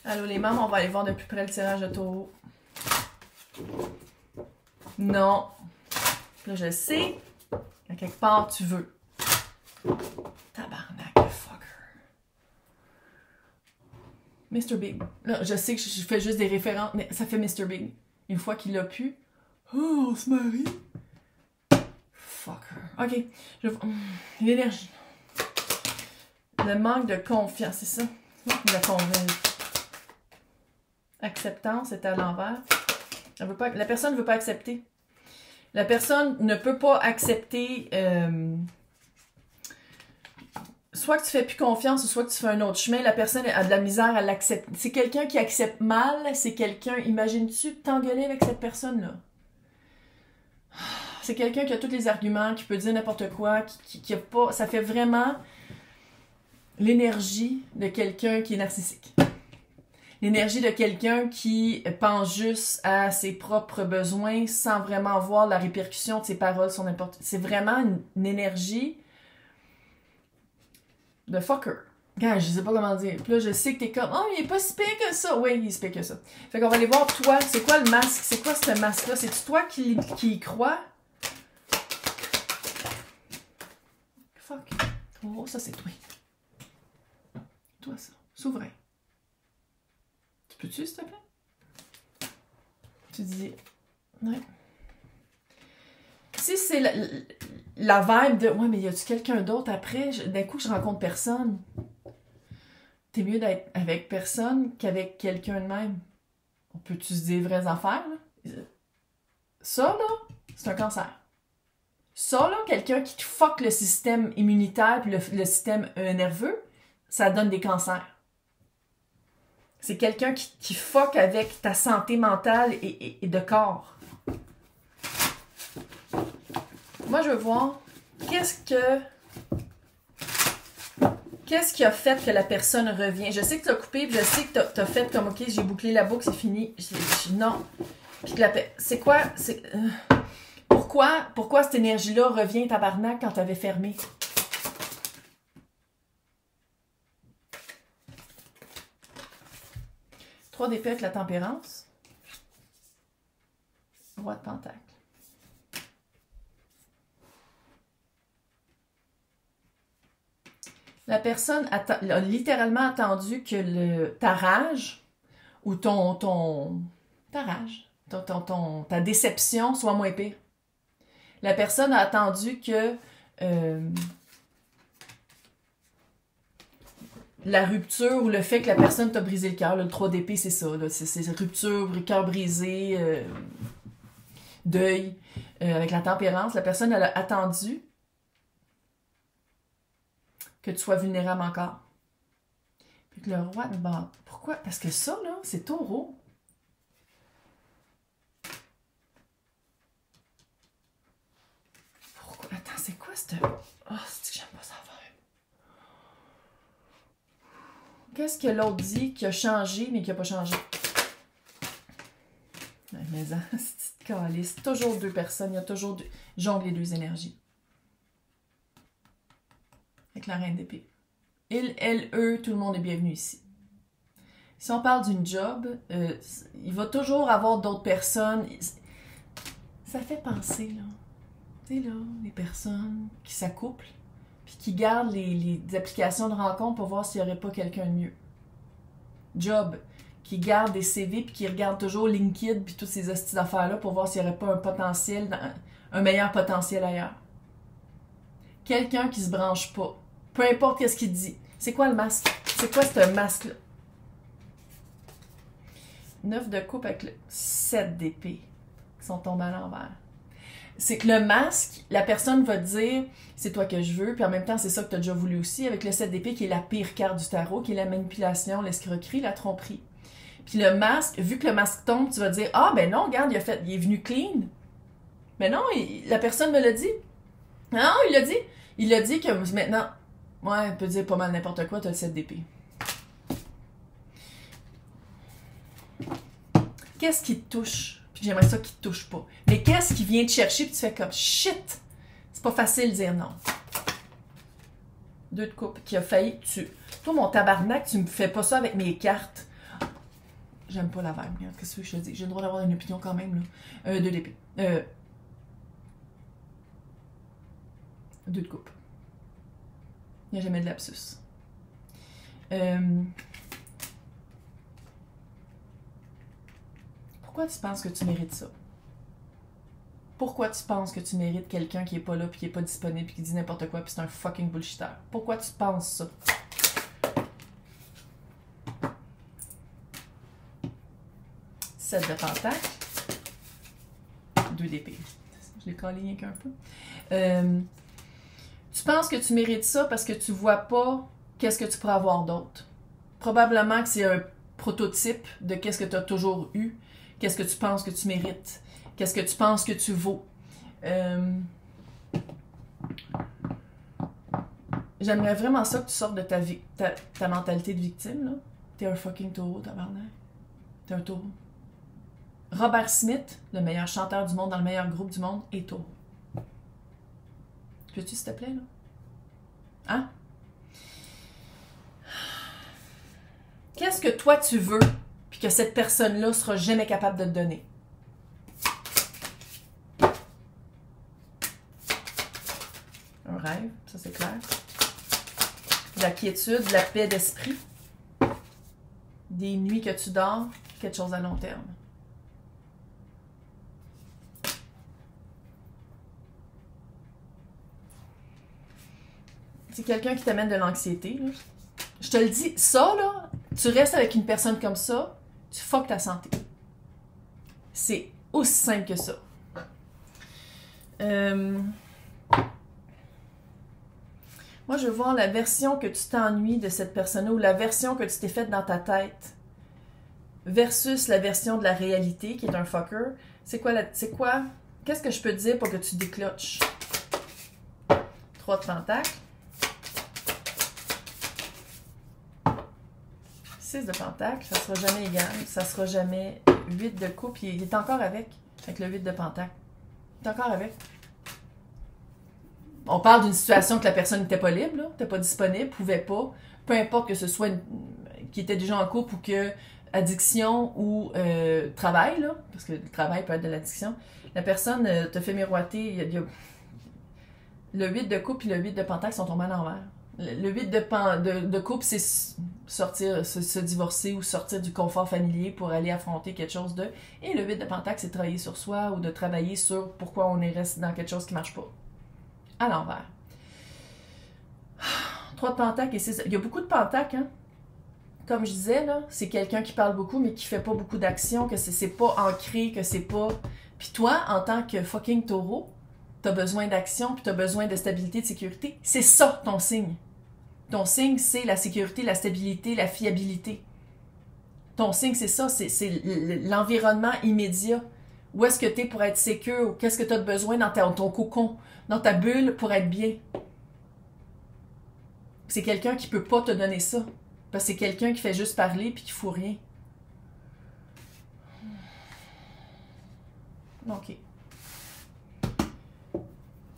Allô les membres, on va aller voir de plus près le tirage de taureau. Non. Là, je sais. À quelque part, tu veux. Tabarnak, fucker. Mr. Big. Là, je sais que je fais juste des références, mais ça fait Mr. Big. Une fois qu'il l'a pu. Oh, on se marie. Fucker. Ok. L'énergie. Le manque de confiance, c'est ça? La convaincre. Acceptance, c'est à l'envers. La personne ne veut pas accepter. La personne ne peut pas accepter soit que tu fais plus confiance ou soit que tu fais un autre chemin. La personne a de la misère à l'accepter. C'est quelqu'un qui accepte mal. C'est quelqu'un, imagines-tu t'engueuler avec cette personne-là? C'est quelqu'un qui a tous les arguments, qui peut dire n'importe quoi, qui a pas... Ça fait vraiment l'énergie de quelqu'un qui est narcissique. L'énergie de quelqu'un qui pense juste à ses propres besoins sans vraiment voir la répercussion de ses paroles sur n'importe... C'est vraiment une énergie de fucker. Regarde, je sais pas comment dire. Puis là, je sais que t'es comme, oh, il est pas si pire que ça. Oui, il est si pire que ça. Fait qu'on va aller voir, toi, c'est quoi le masque? C'est quoi ce masque-là? C'est-tu toi qui y crois? Fuck. Oh, ça, c'est toi. Toi, ça. Souverain. Tu peux-tu, s'il te plaît? Tu dis, ouais. Si c'est la vibe de, ouais, mais y a-tu quelqu'un d'autre après? D'un coup, je rencontre personne. T'es mieux d'être avec personne qu'avec quelqu'un de même. On peut-tu se dire vraies affaires, là? Ça, là, c'est un cancer. Ça, là, quelqu'un qui fuck le système immunitaire puis le système nerveux, ça donne des cancers. C'est quelqu'un qui fuck avec ta santé mentale et de corps. Moi, je veux voir qu'est-ce qui a fait que la personne revient. Je sais que tu as coupé, puis je sais que tu as fait comme, OK, j'ai bouclé la boucle, c'est fini. Non. Puis c'est quoi? Pourquoi cette énergie-là revient, tabarnak, quand tu avais fermé? Trois d'épée avec la tempérance. Roi de pentacle. La personne a littéralement attendu que ta rage ou ta déception soit moins pire. La personne a attendu que la rupture ou le fait que la personne t'a brisé le cœur, le 3 d'épée, c'est ça. C'est rupture, cœur brisé, deuil. Avec la tempérance, la personne elle a attendu que tu sois vulnérable encore. Puis que le roi de bâton. Pourquoi? Parce que ça, là, c'est taureau. Pourquoi? Attends, c'est quoi cette... Oh, c'est que j'aime pas ça faire. Qu'est-ce que l'autre dit qui a changé, mais qui n'a pas changé? Mais c'est calice. Toujours deux personnes. Il y a toujours jongle les deux énergies. Avec la reine d'épée. Il, elle, eux, tout le monde est bienvenu ici. Si on parle d'une job, il va toujours avoir d'autres personnes. Ça fait penser, là. Tu sais, là, les personnes qui s'accouplent, puis qui gardent les applications de rencontre pour voir s'il n'y aurait pas quelqu'un de mieux. Job, qui garde des CV, puis qui regarde toujours LinkedIn, puis toutes ces hosties d'affaires-là pour voir s'il n'y aurait pas un potentiel, un meilleur potentiel ailleurs. Quelqu'un qui se branche pas. Peu importe qu'est-ce qu'il dit. C'est quoi le masque? C'est quoi ce masque-là? 9 de coupe avec le 7 d'épée qui sont tombés à l'envers. C'est que le masque, la personne va te dire c'est toi que je veux, puis en même temps c'est ça que tu as déjà voulu aussi, avec le 7 d'épée qui est la pire carte du tarot, qui est la manipulation, l'escroquerie, la tromperie. Puis le masque, vu que le masque tombe, tu vas dire ah ben non, regarde, il est venu clean. Mais non, la personne me l'a dit. Non, il l'a dit. Il a dit que maintenant, ouais, elle peut dire pas mal n'importe quoi, t'as le 7 d'épée. Qu'est-ce qui te touche? Puis j'aimerais ça qu'il te touche pas. Mais qu'est-ce qui vient te chercher puis tu fais comme shit? C'est pas facile de dire non. 2 de coupe qui a failli. Toi, mon tabarnak, tu me fais pas ça avec mes cartes. J'aime pas la vibe. Regarde, qu'est-ce que je te dis? J'ai le droit d'avoir une opinion quand même, là. 2 d'épée. 2 de coupe. Il n'y a jamais de lapsus. Pourquoi tu penses que tu mérites ça? Pourquoi tu penses que tu mérites quelqu'un qui est pas là, puis qui est pas disponible, puis qui dit n'importe quoi, puis c'est un fucking bullshitter? Pourquoi tu penses ça? Sept de pentacle. 2 d'épée. Je l'ai collé rien qu'un peu. Tu penses que tu mérites ça parce que tu vois pas qu'est-ce que tu pourrais avoir d'autre. Probablement que c'est un prototype de qu'est-ce que tu as toujours eu, qu'est-ce que tu penses que tu mérites, qu'est-ce que tu penses que tu vaux. J'aimerais vraiment ça que tu sortes de ta mentalité de victime, là. T'es un fucking taureau, tabarnak. T'es un taureau. Robert Smith, le meilleur chanteur du monde dans le meilleur groupe du monde, est taureau. Peux-tu, s'il te plaît, là? Hein? Qu'est-ce que toi tu veux, puis que cette personne-là sera jamais capable de te donner? Un rêve, ça c'est clair. La quiétude, la paix d'esprit. Des nuits que tu dors, quelque chose à long terme. C'est quelqu'un qui t'amène de l'anxiété, là. Je te le dis, ça, là, tu restes avec une personne comme ça, tu fuck ta santé. C'est aussi simple que ça. Moi, je veux voir la version que tu t'ennuies de cette personne-là ou la version que tu t'es faite dans ta tête versus la version de la réalité qui est un fucker. C'est quoi? Qu'est-ce que je peux te dire pour que tu décloches? 3 de pentacle. 6 de pentacle, ça sera jamais égal, ça sera jamais 8 de coupe, il est encore avec le 8 de pentacle. Il est encore avec. On parle d'une situation que la personne n'était pas libre, n'était pas disponible, pouvait pas, peu importe que ce soit qui était déjà en couple ou que addiction ou travail, là, parce que le travail peut être de l'addiction, la personne te fait miroiter, le 8 de coupe et le 8 de pentacle sont tombés à l'envers. Le 8 de couple, c'est sortir, se divorcer ou sortir du confort familier pour aller affronter quelque chose de... Et le 8 de pentacle, c'est de travailler sur soi ou de travailler sur pourquoi on est resté dans quelque chose qui marche pas. À l'envers. 3 de pentacle et 6... Il y a beaucoup de pentacles, hein? Comme je disais, là, c'est quelqu'un qui parle beaucoup, mais qui fait pas beaucoup d'action, que c'est pas ancré, que c'est pas... Puis toi, en tant que fucking taureau, t'as besoin d'action, puis t'as besoin de stabilité, de sécurité. C'est ça, ton signe. Ton signe, c'est la sécurité, la stabilité, la fiabilité. Ton signe, c'est ça, c'est l'environnement immédiat. Où est-ce que t'es pour être sécure? Qu'est-ce que t'as de besoin dans ton cocon, dans ta bulle pour être bien? C'est quelqu'un qui peut pas te donner ça. Parce que c'est quelqu'un qui fait juste parler puis qui fout rien. OK.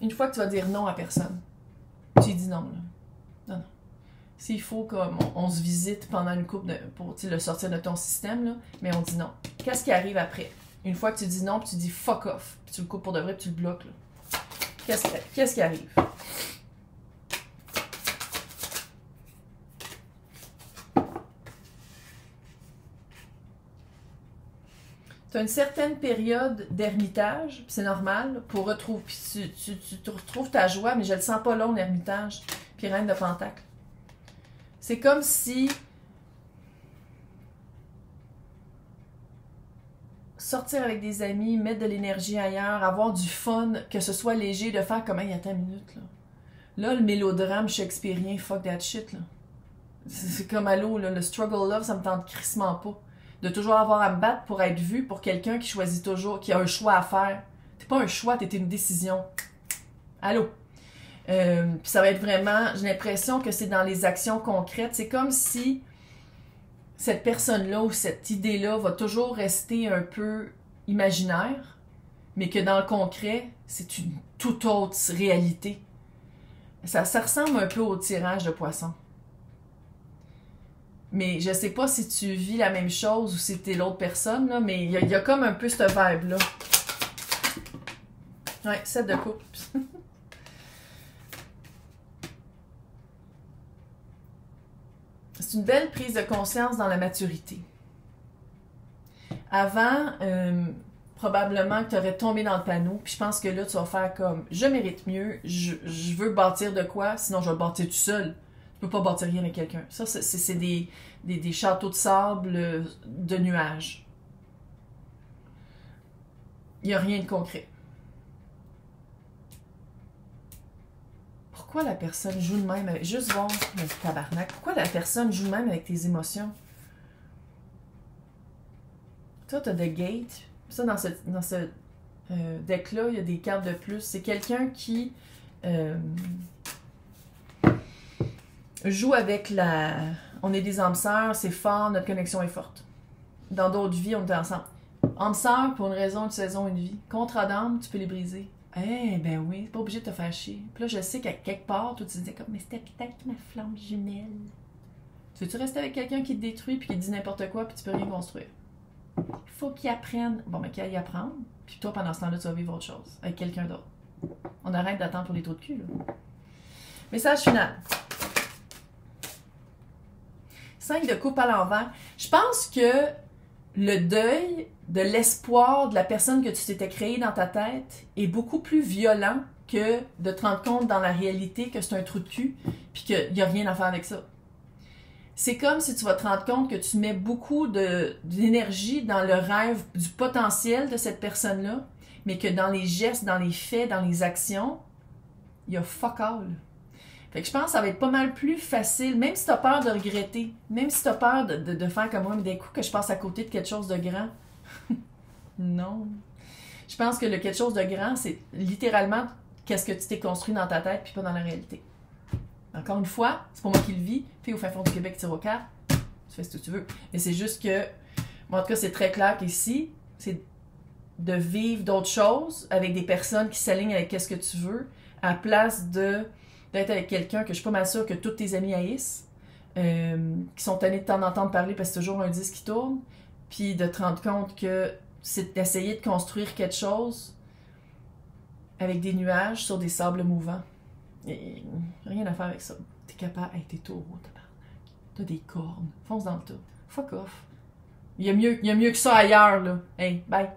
Une fois que tu vas dire non à personne, tu lui dis non, là. Non. S'il faut comme on se visite pendant une couple pour le sortir de ton système, là, mais on dit non. Qu'est-ce qui arrive après? Une fois que tu dis non, puis tu dis fuck off, puis tu le coupes pour de vrai, puis tu le bloques, là. Qu'est-ce qui arrive? Tu as une certaine période d'ermitage, puis c'est normal, pour retrouver, puis tu retrouves ta joie, mais je le sens pas long, l'ermitage, puis reine de pentacle. C'est comme si sortir avec des amis, mettre de l'énergie ailleurs, avoir du fun, que ce soit léger, de faire comme, il y a tant de minutes, là. Là, le mélodrame shakespearien, fuck that shit, là. C'est comme allô, là, le struggle love, ça me tente crissement pas. De toujours avoir à me battre pour être vu pour quelqu'un qui choisit toujours, qui a un choix à faire. T'es pas un choix, t'es une décision. Allô? Puis ça va être vraiment, j'ai l'impression que c'est dans les actions concrètes. C'est comme si cette personne-là ou cette idée-là va toujours rester un peu imaginaire, mais que dans le concret, c'est une toute autre réalité. Ça ressemble un peu au tirage de poisson. Mais je sais pas si tu vis la même chose ou si t'es l'autre personne, là, mais il y a comme un peu cette vibe-là. Ouais, 7 de coupe. C'est une belle prise de conscience dans la maturité. Avant, probablement que tu aurais tombé dans le panneau, puis je pense que là, tu vas faire comme, je mérite mieux, je veux bâtir de quoi, sinon je vais le bâtir tout seul. Tu peux pas bâtir rien avec quelqu'un. Ça, c'est des châteaux de sable, de nuages. Il n'y a rien de concret. Pourquoi la personne joue de même avec... Juste voir le tabarnak. Pourquoi la personne joue de même avec tes émotions? Toi, t'as The Gate. Ça, dans ce deck-là, il y a des cartes de plus. C'est quelqu'un qui joue avec la... On est des âmes sœurs, c'est fort, notre connexion est forte. Dans d'autres vies, on était ensemble. Âmes sœurs, pour une raison, une saison, une vie. Contrat d'âme, tu peux les briser. Eh ben oui, c'est pas obligé de te faire chier. Puis là, je sais qu'à quelque part, toi, tu disais comme, mais c'était peut-être ma flamme jumelle. Tu veux-tu rester avec quelqu'un qui te détruit puis qui te dit n'importe quoi puis tu peux rien construire? Il faut qu'il apprenne. Bon, mais qu'il aille apprendre. Puis toi, pendant ce temps-là, tu vas vivre autre chose avec quelqu'un d'autre. On arrête d'attendre pour les trous de cul, là. Message final. 5 de coupe à l'envers. Je pense que le deuil de l'espoir de la personne que tu t'étais créée dans ta tête est beaucoup plus violent que de te rendre compte dans la réalité que c'est un trou de cul puis qu'il n'y a rien à faire avec ça. C'est comme si tu vas te rendre compte que tu mets beaucoup d'énergie dans le rêve du potentiel de cette personne-là, mais que dans les gestes, dans les faits, dans les actions, il y a fuck all. Fait que je pense que ça va être pas mal plus facile, même si tu as peur de regretter, même si tu as peur de faire comme moi, mais d'un coup que je passe à côté de quelque chose de grand. Non. Je pense que le quelque chose de grand, c'est littéralement qu'est-ce que tu t'es construit dans ta tête puis pas dans la réalité. Encore une fois, c'est pas moi qui le vis. Puis au fin fond du Québec, tire au cartes, tu fais ce que tu veux. Mais c'est juste que, moi, en tout cas, c'est très clair qu'ici, c'est de vivre d'autres choses avec des personnes qui s'alignent avec qu'est-ce que tu veux, à la place d'être avec quelqu'un que je suis pas mal sûre que tous tes amis haïssent, qui sont tannés de t'en entendre parler parce que c'est toujours un disque qui tourne, puis de te rendre compte que c'est d'essayer de construire quelque chose avec des nuages sur des sables mouvants. Et rien à faire avec ça. T'es capable... Hey, t'es taureau, tabarnak. T'as des cornes. Fonce dans le tas. Fuck off. Il y a mieux que ça ailleurs, là. Hey, bye.